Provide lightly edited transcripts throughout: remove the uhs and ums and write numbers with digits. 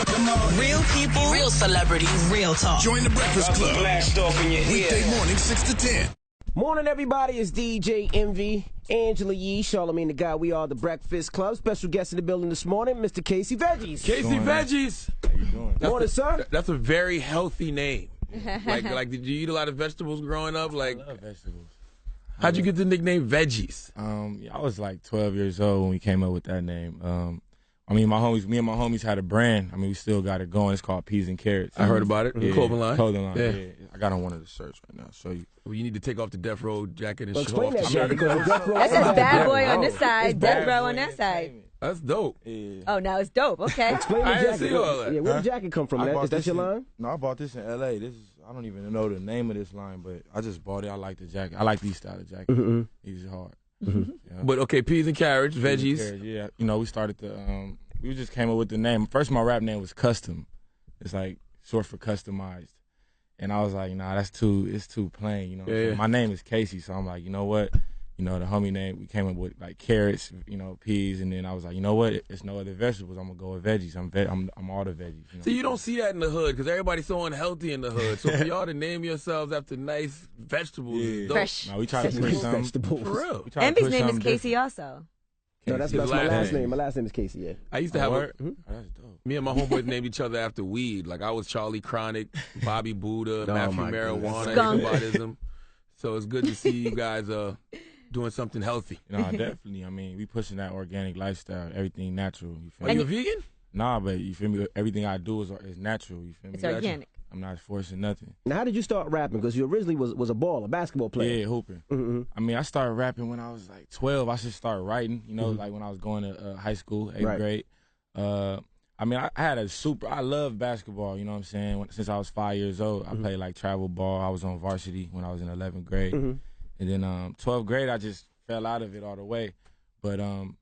Real people, real celebrities, real talk. Join the Breakfast Club. Blast off in your Weekday head. morning, 6 to 10. Morning, everybody. It's DJ Envy, Angela Yee, Charlamagne the Guy. We are the Breakfast Club. Special guest in the building this morning, Mr. Casey Veggies. Casey Veggies. How you doing? Morning, sir. That's a very healthy name. like, did you eat a lot of vegetables growing up? Like, I love vegetables. how'd you get the nickname Veggies? I was like 12 years old when we came up with that name. Me and my homies had a brand. I mean, we still got it going. It's called Peas and Carrots. I heard about it. Yeah, Clothing line. Clothing line. Yeah. Yeah. I got on one of the shirts right now. Show you. Well, you need to take off the Death Row jacket and show Explain off that the shit. shirt. Because Death Row- That says bad boy on Row. this side, It's death Bad row Boy on that side. Entertainment. That's dope. Yeah. Oh, now it's dope. Okay. Explain the I didn't jacket. see all that. Yeah, where the jacket come from, I man? bought Is that this your in- line? No, I bought this in L.A. I don't even know the name of this line, but I just bought it. I like the jacket. I like these style of jackets. Mm-hmm. These are hard. Mm-hmm. Yeah. But okay, peas and carrots, veggies. Yeah, you know, we started we just came up with the name. First, my rap name was Custom. It's like short for customized. And I was like, nah, it's too plain, you know what I'm saying? Yeah. My name is Casey, so I'm like, you know what? You know, the homie name, we came up with like carrots, you know, peas, and then I was like, you know what? It's no other vegetables. I'm gonna go with veggies. I'm all the veggies. You know? See, you don't see that in the hood because everybody's so unhealthy in the hood. So for y'all to name yourselves after nice vegetables is dope. Fresh. No, we try to push Fresh something. vegetables. For real. We try to Envy's push name is something Casey different. also. No, that's His my last name. name. My last name is Casey, yeah. I used to have Oh, a, that's dope. me and my homeboys named each other after weed. Like I was Charlie Chronic, Bobby Buddha, Matthew my Marijuana, Skunk. Ichabodism. So it's good to see you guys doing something healthy. No, definitely. I mean, we pushing that organic lifestyle, everything natural. You feel Are me? you a vegan? Nah, but you feel me? Everything I do is natural. You feel me? It's organic. I'm not forcing nothing. Now, how did you start rapping? Because you originally was a baller, basketball player. Yeah, hooping. Mm-hmm. I mean, I started rapping when I was like 12. I should start writing, you know, like when I was going to high school, 8th Right. grade. I mean, I had I loved basketball, you know what I'm saying? Since I was 5 years old, I played like travel ball. I was on varsity when I was in 11th grade. Mm-hmm. And then 12th grade, I just fell out of it all the way. But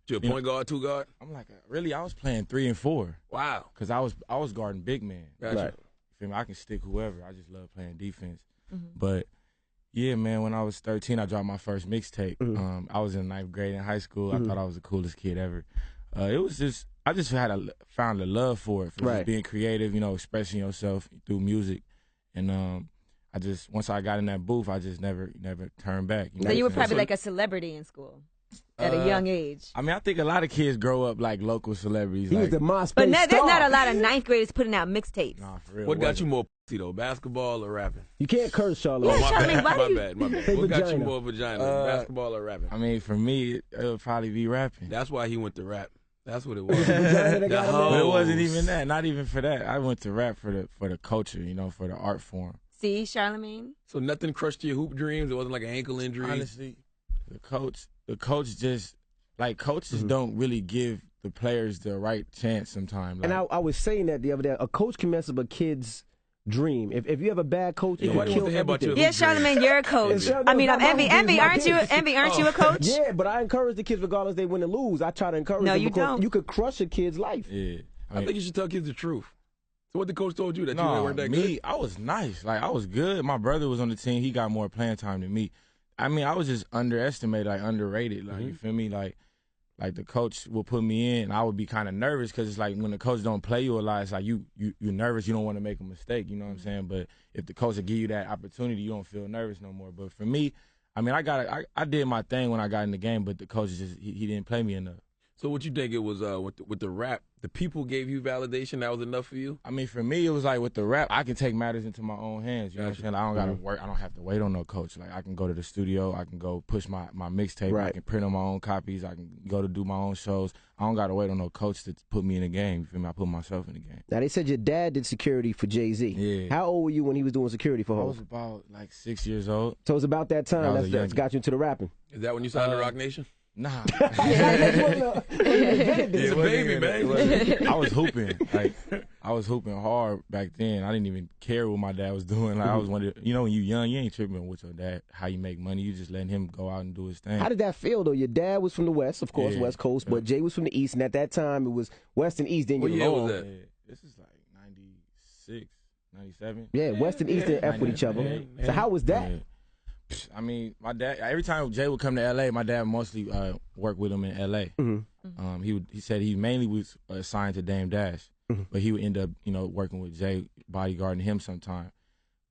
You a point guard, two guard? I'm like, really, I was playing 3 and 4 Wow. because I was guarding big man. Gotcha. Right. Feel me? I can stick whoever. I just love playing defense. But yeah, man, when I was 13, I dropped my first mixtape. I was in 9th grade in high school. I thought I was the coolest kid ever. It was just I just found a love for it, for Right. just being creative, you know, expressing yourself through music. And I just once I got in that booth, I just never turned back. So you were what I'm probably saying? like a celebrity in school at a young age. I mean, I think a lot of kids grow up like local celebrities. He was like, the MySpace But there's star. not a lot of ninth graders putting out mixtapes. Nah, for real. What got wasn't. you more pussy though, basketball or rapping? You can't curse, Charlamagne. Yeah, Oh, my Charlamagne, bad, why my do you- bad, my bad. Say What got you vagina. more vagina, basketball or rapping? I mean, for me, it would probably be rapping. That's why he went to rap. That's what it was. Vagina that got him But there. it wasn't even that. Not even for that. I went to rap for the culture, you know, for the art form. See, Charlamagne? So nothing crushed your hoop dreams? It wasn't like an ankle injury? Honestly, the coach just like coaches don't really give the players the right chance sometimes. And Like, I was saying that the other day. A coach can mess up a kid's dream. If you have a bad coach, Yeah, it why can do you kill want to hear about everything. your Yeah, Charlamagne, you're a coach. Yeah, I mean, I'm no, Envy. my Envy, aren't you? kids. Envy, aren't you a coach? Yeah, but I encourage the kids regardless they win or lose. I try to encourage No, them you because don't. you could crush a kid's life. yeah. I think you should tell kids the truth. So what the coach told you, that you no, weren't that me, good? I was nice. Like I was good. My brother was on the team. He got more playing time than me. I mean, I was just underestimated, like underrated. Like you feel me? Like the coach will put me in, and I would be kind of nervous because it's like when the coach don't play you a lot, it's like you're nervous. You don't want to make a mistake. You know what I'm saying? But if the coach will give you that opportunity, you don't feel nervous no more. But for me, I mean, I did my thing when I got in the game, but the coach just he didn't play me enough. So what you think it was with the rap? The people gave you validation. That was enough for you? I mean, for me, it was like with the rap, I can take matters into my own hands. You know what I'm saying? I don't gotta work. I don't have to wait on no coach. Like I can go to the studio. I can go push my mixtape. Right. I can print on my own copies. I can go to do my own shows. I don't gotta wait on no coach to put me in the game. You feel me? I put myself in the game. Now they said your dad did security for Jay-Z. Yeah. How old were you when he was doing security for I Hov? was about like 6 years old. So it's about that time I was a that's youngin'. got you into the rapping. Is that when you signed to Rock Nation? Nah. He's a baby, man. I was hooping. Like I was hooping hard back then. I didn't even care what my dad was doing. Like I was wondering, you know, when you young, you ain't tripping with your dad how you make money. You just letting him go out and do his thing. How did that feel though? Your dad was from the West, of course, Yeah. West Coast, but Jay was from the East, and at that time it was West and East. Didn't What get year along. was that? Yeah, this is like 96, 97. Yeah, West and East didn't F with each other. Yeah. So how was that? Yeah. I mean, my dad. Every time Jay would come to L.A., my dad mostly worked with him in L.A. Mm-hmm. He said he mainly was assigned to Dame Dash. but he would end up, you know, working with Jay, bodyguarding him sometime.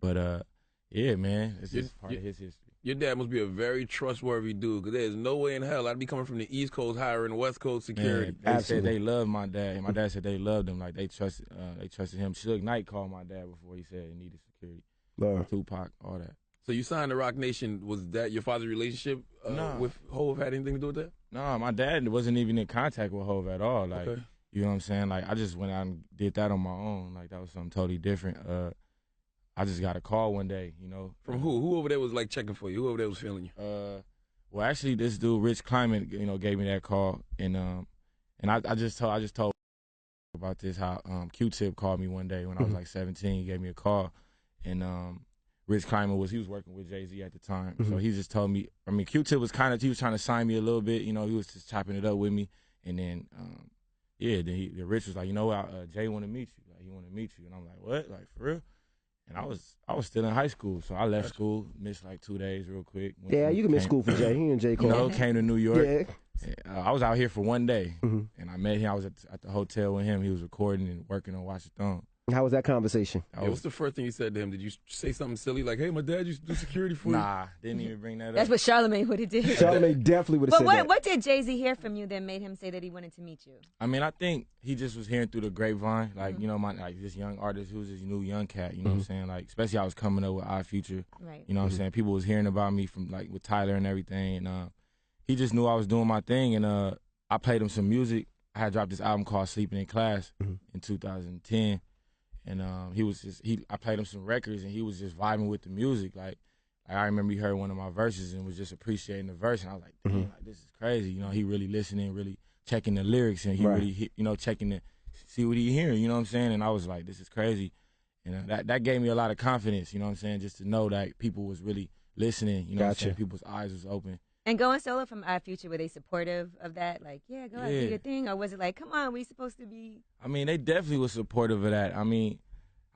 But yeah, man, it's just part of his history. Your dad must be a very trustworthy dude, because there's no way in hell I'd be coming from the East Coast hiring West Coast security. Man, they said they loved my dad, and my dad said they loved him. Like they trusted him. Suge Knight called my dad before he said he needed security. Tupac, all that. So you signed to Rock Nation. Was that your father's relationship with Hov had anything to do with that? No, my dad wasn't even in contact with Hov at all. Like, you know what I'm saying? Like, I just went out and did that on my own. Like, that was something totally different. I just got a call one day, you know. From who? Who over there was like checking for you? Who over there was feeling you? Well, actually, this dude, Rich Kleiman, you know, gave me that call, and I just told about this how Q-Tip called me one day when I was like 17. He gave me a call, and Rich Kleiman was working with Jay-Z at the time, so he just told me. I mean, Q-Tip was trying to sign me a little bit, you know. He was just chopping it up with me, and then then Rich was like, you know what, Jay want to meet you. Like, he want to meet you, and I'm like, what? Like, for real? And I was still in high school, so I left school, missed like 2 days real quick. Yeah, you can miss school for Jay. He and Jay Cole. You know, came to New York. Yeah. I was out here for 1 day, and I met him. I was at the hotel with him. He was recording and working on Watch the Throne. How was that conversation? What's the first thing you said to him? Did you say something silly like, hey, my dad used to do security for you? Nah, didn't even bring that up. That's what Charlamagne would have did. Charlamagne definitely would have said that. But what did Jay-Z hear from you that made him say that he wanted to meet you? I mean, I think he just was hearing through the grapevine, like, you know, this young artist who's this new young cat, you know what I'm saying? Like, especially I was coming up with Odd Future. Right. You know what I'm saying? People was hearing about me from, like, with Tyler and everything. And he just knew I was doing my thing. And I played him some music. I had dropped this album called Sleeping in Class in 2010. And I played him some records, and he was just vibing with the music. Like I remember he heard one of my verses and was just appreciating the verse. And I was like, damn, like, this is crazy. You know, he really listening, really checking the lyrics, and he really, you know, checking to see what he hearing. You know what I'm saying? And I was like, this is crazy. And that gave me a lot of confidence. You know what I'm saying? Just to know that people was really listening. You know what I'm saying? People's eyes was open. And going solo from Odd Future, were they supportive of that? Like, yeah, go out, do your thing? Or was it like, come on, we supposed to be? I mean, they definitely was supportive of that. I mean,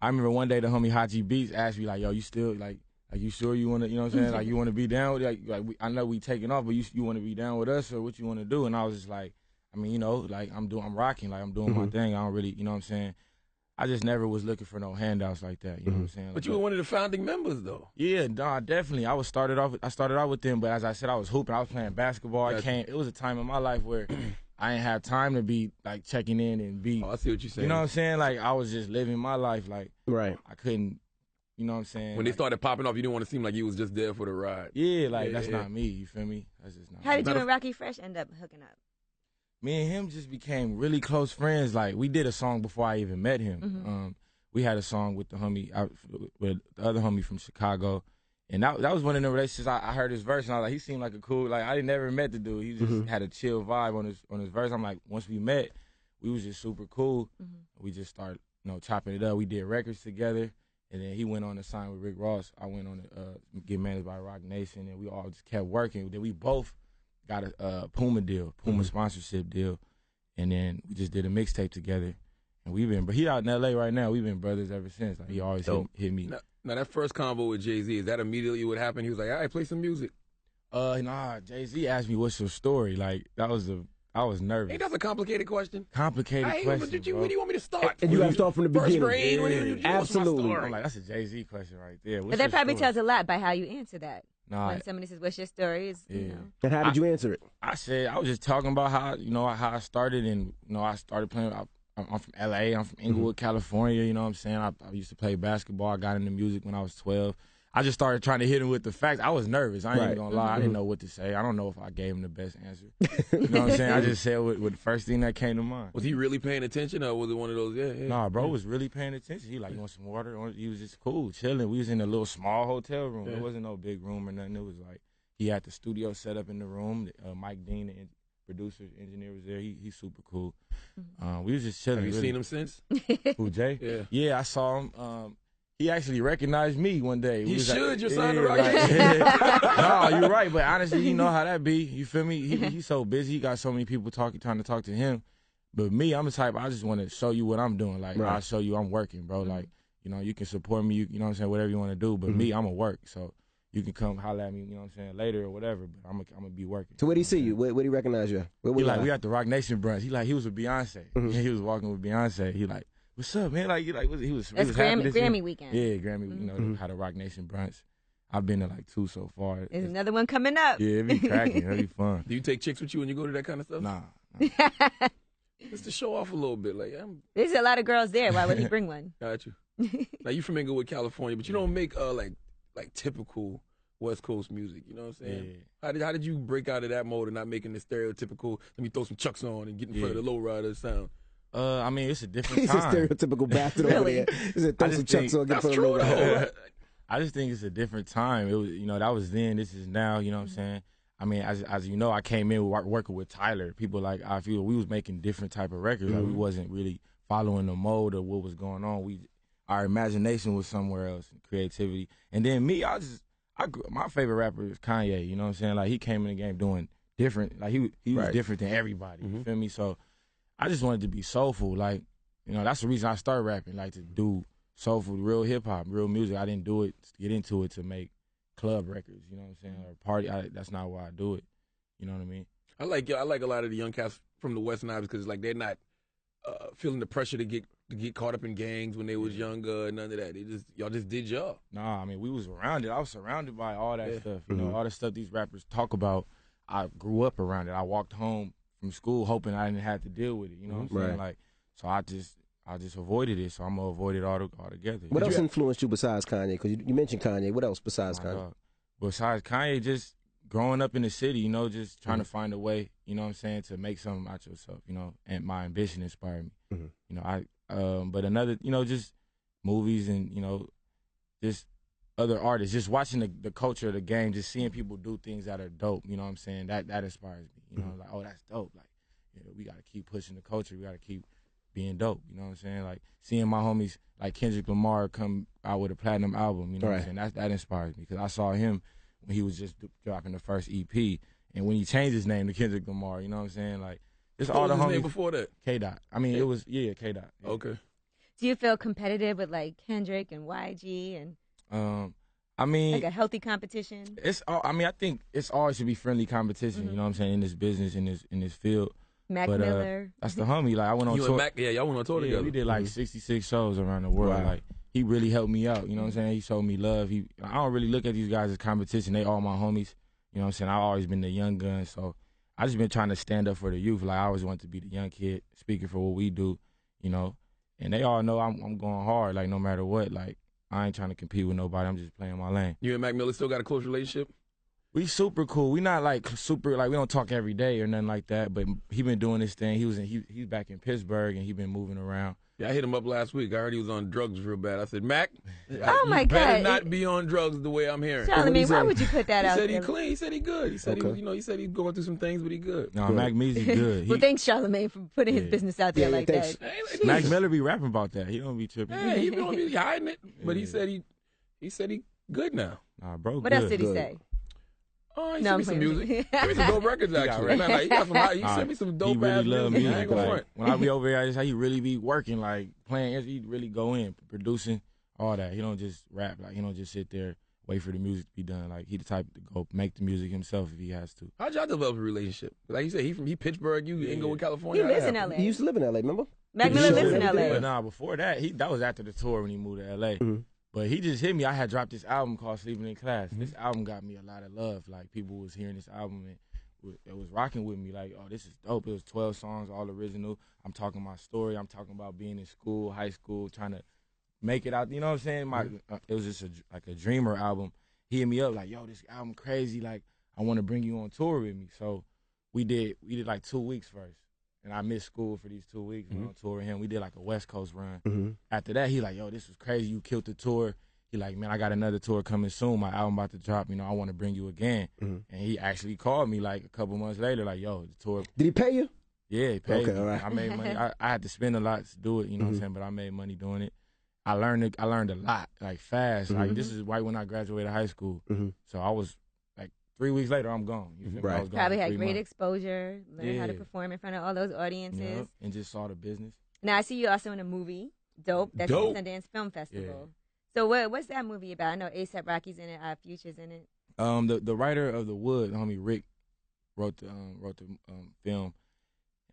I remember one day the homie Haji Beats asked me, like, yo, you still, like you sure you want to, you know what I'm saying? Like, you want to be down with, I know we taking off, but you want to be down with us, or what you want to do? And I was just like, I mean, you know, like, I'm rocking, like, I'm doing my thing. I don't really, you know what I'm saying? I just never was looking for no handouts like that. You know what I'm saying? But you were one of the founding members, though. Yeah, nah, definitely. I started out with them, but as I said, I was hooping. I was playing basketball. It was a time in my life where I didn't have time to be like checking in and be. Oh, I see what you're saying. You know what I'm saying? Like, I was just living my life. Like, I couldn't. You know what I'm saying? When they started popping off, you didn't want to seem like you was just there for the ride. Yeah, like that's not me. You feel me? That's just not. How did you and Rocky Fresh end up hooking up? Me and him just became really close friends. Like, we did a song before I even met him. We had a song with the homie, with the other homie from Chicago, and that was one of the relationships. I heard his verse, and I was like, he seemed like a cool. Like, I never met the dude. He just had a chill vibe on his verse. I'm like, once we met, we was just super cool. We just started, you know, chopping it up. We did records together, and then he went on to sign with Rick Ross. I went on to get managed by Rock Nation, and we all just kept working. Then we both got a Puma deal, Puma sponsorship deal, and then we just did a mixtape together. And but he out in L.A. right now. We've been brothers ever since. Like, he always hit me. Now, that first combo with Jay-Z, is that immediately what happened? He was like, all right, play some music. Nah, Jay-Z asked me, what's your story? Like, I was nervous. Ain't that a complicated question? Question, where do you want me to start? And you got to start from the beginning. First grade? Absolutely. I'm like, that's a Jay-Z question right there. But that probably tells a lot by how you answer that. Nah, when somebody says, what's your story? You know. And how did you answer it? I was just talking about how I started, and, you know, I started playing. I'm from L.A. I'm from Inglewood, California. You know what I'm saying? I used to play basketball. I got into music when I was 12. I just started trying to hit him with the facts. I was nervous. I ain't even gonna lie. I didn't know what to say. I don't know if I gave him the best answer. You know what I'm saying? I just said what the first thing that came to mind. Was he really paying attention, or was it one of those? Nah, bro was really paying attention. He like, you want some water? He was just cool, chilling. We was in a little small hotel room. It wasn't no big room or nothing. It was like he had the studio set up in the room. Mike Dean, the producer, engineer, was there. He's super cool. We was just chilling. Have you seen him since? Who, Jay? Yeah. Yeah, I saw him. He actually recognized me one day. He should. Like, You're signed to Rock Nation. No, you're right. But honestly, you know how that be. You feel me? He's so busy. He got so many people trying to talk to him. But me, I'm the type, I just want to show you what I'm doing. Like, I'll show you I'm working, bro. Like, you know, you can support me. You know what I'm saying? Whatever you want to do. But me, I'm going to work. So you can come holler at me, you know what I'm saying, later or whatever, but I'm gonna be working. So where did he see you? Where did he recognize you? He like, we at the Rock Nation brunch. He was with Beyonce. He was walking with Beyonce. He like, what's up, man? Like he was That's happy this Grammy year. weekend. Yeah, Grammy. You know, had a Rock Nation brunch. I've been to like 2 so far. There's another one coming up. Yeah, it be cracking. It'll be fun. Do you take chicks with you when you go to that kind of stuff? Nah. Just to show off a little bit. Like, There's a lot of girls there. Why would he bring one? got you. Now, you from Inglewood, California, but you don't make like typical West Coast music. You know what I'm saying? Yeah. How did you break out of that mode and not making the stereotypical, let me throw some Chucks on and get in front of the lowrider sound? I mean, it's a different He's a time. stereotypical bastard over there. He said, throw some Chucks on, get in front of the lowrider. I just think it's a different time. It was, that was then. This is now. You know what I'm saying? I mean, as you know, I came in working with Tyler. People like I feel we was making different type of records. Like we wasn't really following the mode of what was going on. Our imagination was somewhere else, creativity. And then me, my favorite rapper is Kanye. You know what I'm saying? Like he came in the game doing different. Like he was different than everybody. You feel me? So I just wanted to be soulful. Like that's the reason I started rapping. Like to do soulful, real hip hop, real music. I didn't do it to get into it to make club records, you know what I'm saying, or party. That's not why I do it. You know what I mean? I like a lot of the young cats from the Western Isles because like they're not feeling the pressure to get caught up in gangs when they was younger. None of that. Y'all just did y'all. Nah, I mean we was around it. I was surrounded by all that stuff. You know, all the stuff these rappers talk about. I grew up around it. I walked home from school hoping I didn't have to deal with it. You know what I'm saying? Like, so I just avoided it, so I'm gonna avoid it altogether. What else influenced you besides Kanye? Because you mentioned Kanye. What else besides Kanye? Dog. Besides Kanye, just growing up in the city, just trying to find a way, you know what I'm saying, to make something out yourself, and my ambition inspired me. But another, just movies and, just other artists, just watching the culture of the game, just seeing people do things that are dope, you know what I'm saying, that inspires me, like, oh, that's dope, like, we got to keep pushing the culture, we got to keep being dope, you know what I'm saying? Like seeing my homies like Kendrick Lamar come out with a platinum album, you know what I'm saying? That inspires me because I saw him when he was just dropping the first EP, and when he changed his name to Kendrick Lamar, you know what I'm saying? Like it's all the homies. What was his name before that? K-Dot. I mean, it was K-Dot. Yeah. Okay. Do you feel competitive with like Kendrick and YG and? I mean, like a healthy competition. I think it's always should be friendly competition. You know what I'm saying, in this business, in this field. Mac Miller. That's the homie. Like I went on tour. Y'all went on tour together. We did like 66 shows around the world. Wow. Like he really helped me out. You know what I'm saying? He showed me love. I don't really look at these guys as competition. They all my homies. You know what I'm saying? I've always been the young gun, so I just been trying to stand up for the youth. Like I always wanted to be the young kid speaking for what we do. And they all know I'm going hard. Like no matter what. Like I ain't trying to compete with nobody. I'm just playing my lane. You and Mac Miller still got a close relationship? We super cool. We not like super, like we don't talk every day or nothing like that, but he been doing this thing. He's back in Pittsburgh and he been moving around. Yeah, I hit him up last week. I heard he was on drugs real bad. I said, Mac, oh my you better God, not be on drugs the way I'm hearing. Charlamagne, why would you put that out there? He said he clean. He said he good. He said he said he's going through some things, but he good. No, Mac Meezy good. Well, thanks Charlamagne for putting his business out there like that. Mac Miller be rapping about that. He don't be tripping. Yeah, he don't be hiding it, but he said he good now. Nah, bro. What else did he say? Oh, he sent me some music. Sent me some dope records, actually. He sent me some dope ass music. I ain't gonna front. When I be over here, that's how he really be working, like playing. He really go in, producing, all that. He don't just rap. Like he don't just sit there, wait for the music to be done. Like he the type to go make the music himself if he has to. How'd y'all develop a relationship? Like you said, he Pittsburgh, you Inglewood, California. He lives in L.A. He used to live in L.A., remember? Mac Miller lives in L.A. But nah, before that, that was after the tour when he moved to L.A. But he just hit me. I had dropped this album called Sleeping in Class. This album got me a lot of love. Like, people was hearing this album and it was rocking with me. Like, oh, this is dope. It was 12 songs, all original. I'm talking my story. I'm talking about being in school, high school, trying to make it out. You know what I'm saying? It was just like a dreamer album. He hit me up like, yo, this album crazy. Like, I want to bring you on tour with me. So we did like 2 weeks first. And I missed school for these 2 weeks. Went on tour with him. We did like a West Coast run. After that, he like, yo, this was crazy. You killed the tour. He like, man, I got another tour coming soon. My album about to drop. I want to bring you again. And he actually called me like a couple months later, like, yo, the tour. Did he pay you? Yeah, he paid me. All right. I made money. I had to spend a lot to do it, you know what I'm saying? But I made money doing it. I learned a lot, like fast. Like this is right when I graduated high school. So I was 3 weeks later, I'm gone. You feel me? Right. I was gone Probably for had 3 great months. exposure, learned how to perform in front of all those audiences. Yep, and just saw the business. Now, I see you also in a movie, Dope, that's Dope. at Sundance Film Festival. Yeah. So what's that movie about? I know A$AP Rocky's in it, Future's in it. The writer of The Wood, homie Rick, wrote the film,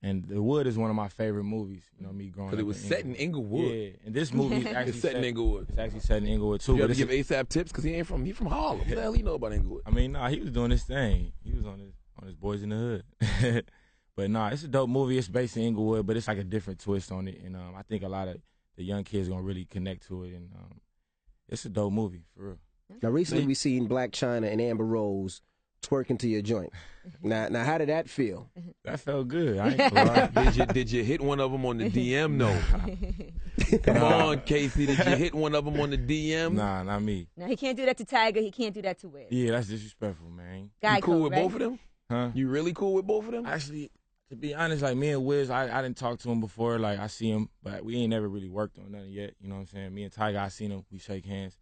And The Wood is one of my favorite movies. You know, me growing up. Because it was set in Inglewood. Yeah, and this movie is actually It's set in Inglewood. It's actually set in Inglewood too. You have but to give ASAP tips because he from Harlem. What the hell he know about Inglewood? I mean, nah, he was doing his thing. He was on his Boys in the Hood. But nah, it's a dope movie. It's based in Inglewood, but it's like a different twist on it. And I think a lot of the young kids gonna really connect to it. And it's a dope movie for real. Now, recently we seen Black China and Amber Rose twerking to your joint. Now, how did that feel? That felt good. I ain't gonna lie. Did you hit one of them on the DM? No. Come on, Casey. Did you hit one of them on the DM? Nah, not me. No, he can't do that to Tiger. He can't do that to Wiz. Yeah, that's disrespectful, man. You cool with right? both of them? Huh? You really cool with both of them? Actually, to be honest, like me and Wiz, I didn't talk to him before. Like I see him, but we ain't never really worked on nothing yet. You know what I'm saying? Me and Tiger, I seen him. We shake hands.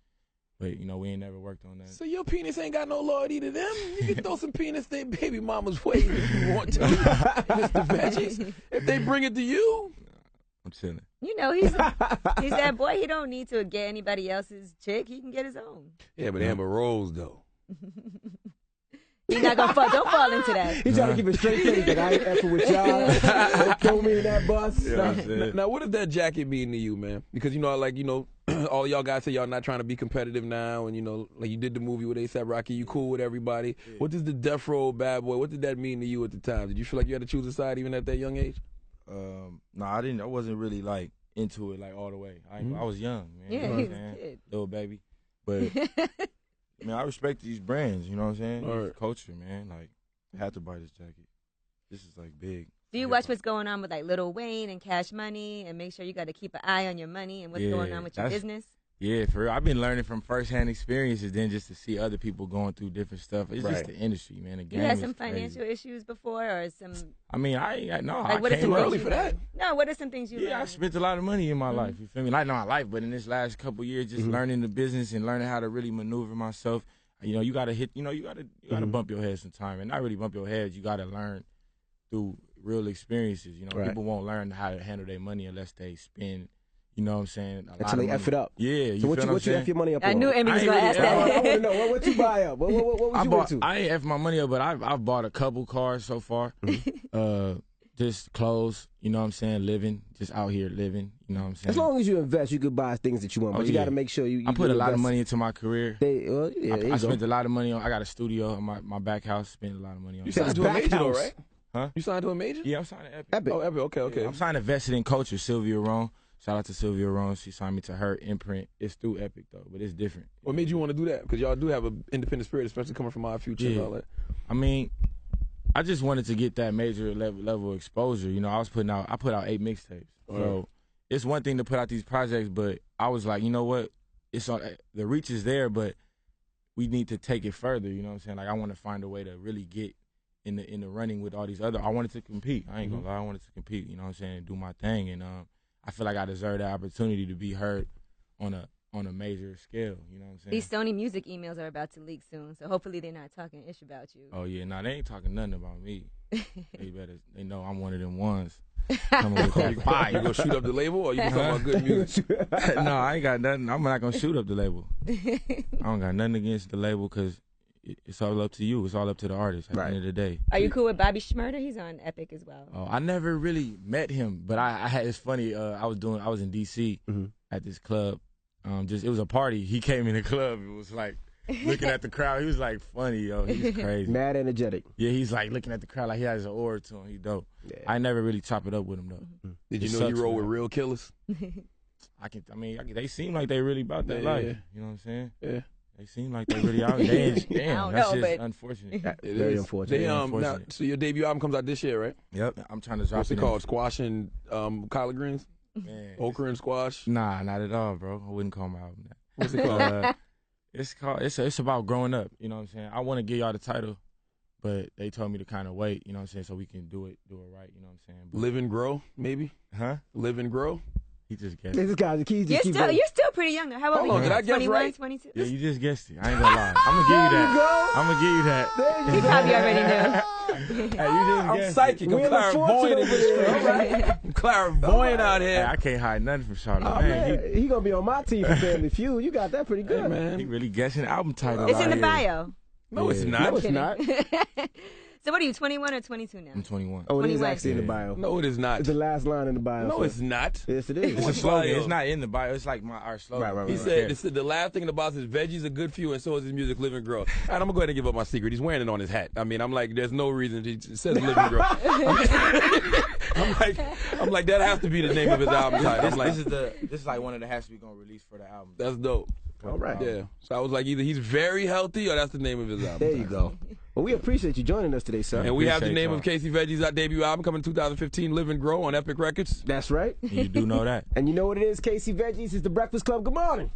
But, you know, we ain't never worked on that. So your penis ain't got no loyalty to them? You can throw some penis their baby mama's way if you want to, Mr. Veggies. If they bring it to you. I'm chilling. You know, he's that boy. He don't need to get anybody else's chick. He can get his own. Yeah, but Amber Rose, though. He's not going to fall. Don't fall into that. He trying to keep it straight face, but I ain't effing with y'all. Don't throw me in that bus. Yeah, now, what does that jacket mean to you, man? Because, you know, like, you know, all of y'all guys say y'all not trying to be competitive now, and, you know, like you did the movie with A$AP Rocky, you cool with everybody. Yeah. What does the Death Row Bad Boy, what did that mean to you at the time? Did you feel like you had to choose a side even at that young age? No, I didn't. I wasn't really, like, into it, like, all the way. I was young, man. Yeah, you know he what was I'm a saying? kid. Little baby. But, I mean, I respect these brands, you know what I'm saying? All right. It's culture, man. Like, I had to buy this jacket. This is, like, big. Do you watch what's going on with, like, Lil Wayne and Cash Money and make sure you got to keep an eye on your money and what's going on with your business? Yeah, for real. I've been learning from firsthand experiences, then just to see other people going through different stuff. It's just the industry, man. The game You had is some financial crazy. issues before, or some? I mean, I What are some came things early you for that. learned? No, what are some things you learned? Yeah, I spent a lot of money in my life. You feel me? Not in my life, but in this last couple of years, just learning the business and learning how to really maneuver myself. You know, you gotta hit. You know, you gotta bump your head sometime, and not really bump your head. You gotta learn through real experiences. You know, people won't learn how to handle their money unless they spend. You know what I'm saying? Until they F it up. Yeah. You so what you F your money up on? I knew Emmy was going to ask that. I want to know. What you buy up? What was you into? I ain't F my money up, but I've bought a couple cars so far. Just clothes, you know what I'm saying? Living, just out here living, you know what I'm saying? As long as you invest, you could buy things that you want, but you got to make sure you I put a lot of money into my career. I spent a lot of money on, I got a studio in my back house, spent a lot of money on. You signed to a major, though, right? Huh? You signed to a major? Yeah, I'm signing Epic. Oh, Epic, okay. Yeah, I'm signing Vested in Culture, Sylvia Roan. Shout out to Sylvia Roan. She signed me to her imprint. It's through Epic, though, but it's different. What made you want to do that? Because y'all do have an independent spirit, especially coming from our future and all that. I mean, I just wanted to get that major level exposure. You know, I put out 8 mixtapes. So it's one thing to put out these projects, but I was like, you know what? It's on, the reach is there, but we need to take it further. You know what I'm saying? Like, I want to find a way to really get in the running with all these other. I wanted to compete. I ain't gonna lie. I wanted to compete. You know what I'm saying? And do my thing. And I feel like I deserve that opportunity to be heard on a major scale. You know what I'm saying? These Sony Music emails are about to leak soon, so hopefully they're not talking ish about you. Oh yeah, nah, they ain't talking nothing about me. They know I'm one of them ones. Coming with that fire. You gonna shoot up the label, or you gonna talk about good music? No, I ain't got nothing. I'm not gonna shoot up the label. I don't got nothing against the label because it's all up to you. It's all up to the artist at the end of the day. Are you cool with Bobby Shmurda? He's on Epic as well. Oh, I never really met him, but I had. It's funny. I was in DC at this club. It was a party. He came in the club. It was like looking at the crowd. He was like funny, yo. He's crazy. Mad energetic. Yeah, he's like looking at the crowd like he has an aura to him. He dope. Yeah. I never really chop it up with him though. Did you know you roll with real killers? They seem like they really about that life. You know what I'm saying? Yeah. They seem like they really out. Damn, that's just unfortunate. Very unfortunate. So your debut album comes out this year, right? Yep. I'm trying to drop What's it called? Squash and collard greens? Man, okra and squash? Nah, not at all, bro. I wouldn't call my album that. What's it called? It's about growing up. You know what I'm saying? I want to give y'all the title, but they told me to kind of wait. You know what I'm saying? So we can do it right. You know what I'm saying? But, Live and Grow, maybe? Huh? Live and Grow? He just guessed. This guy's the keys. You're still pretty young though. How old are you? Did I guess 21, right? 22? Yeah, you just guessed it. I ain't gonna lie. I'm gonna give you that. You probably already knew. Hey, you just I'm guessed psychic. I'm clairvoyant in this street. Right? I'm clairvoyant out here. Hey, I can't hide nothing from Charlotte. Man, he gonna be on my team for Family Feud. You got that pretty good, man. He really guessing album title. It's in the bio. No, it's not. No, it's not. So what are you, 21 or 22 now? I'm 21. Oh, it is 21. actually in the bio. No, it is not. It's the last line in the bio. No, sir. it's not. Yes, it is. It's a slogan. It's not in the bio. It's like our slogan. Right. He said the last thing in the box is veggies are good for you, and so is his music, Live and Grow. All right, I'm gonna go ahead and give up my secret. He's wearing it on his hat. I mean, I'm like, there's no reason he says Live and Grow. I'm like, that has to be the name of his album title. I'm like, this is like one of the hats we're gonna release for the album. that's dope. All right. Yeah. So I was like, either he's very healthy or that's the name of his album. There you go. Well, we appreciate you joining us today, sir. And we have the Appreciate name y'all. of Casey Veggies' our debut album coming in 2015, Live and Grow on Epic Records. That's right. And you do know that. And you know what it is, Casey Veggies is the Breakfast Club. Good morning.